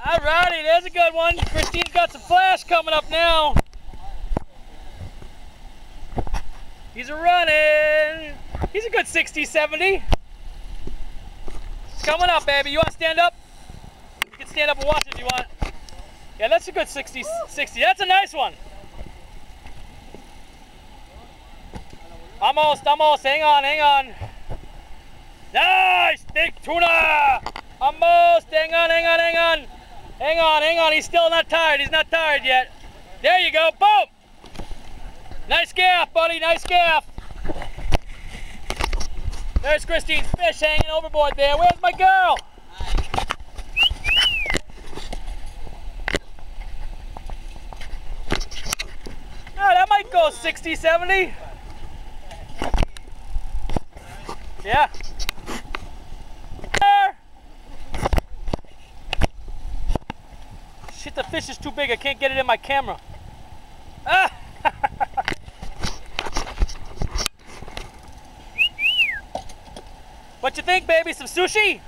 Alrighty, there's a good one. Christine's got some flash coming up now. He's running. He's a good 60, 70. It's coming up, baby. You want to stand up? You can stand up and watch it if you want. Yeah, that's a good 60. That's a nice one. Almost. Hang on. Nice! Big tuna! Almost. Hang on. He's still not tired. He's not tired yet. There you go. Boom! Nice gaff, buddy. Nice gaff. There's Christine's fish hanging overboard there. Where's my girl? Oh, that might go 60, 70. Yeah. Shit, the fish is too big. I can't get it in my camera. Ah! What you think, baby? Some sushi?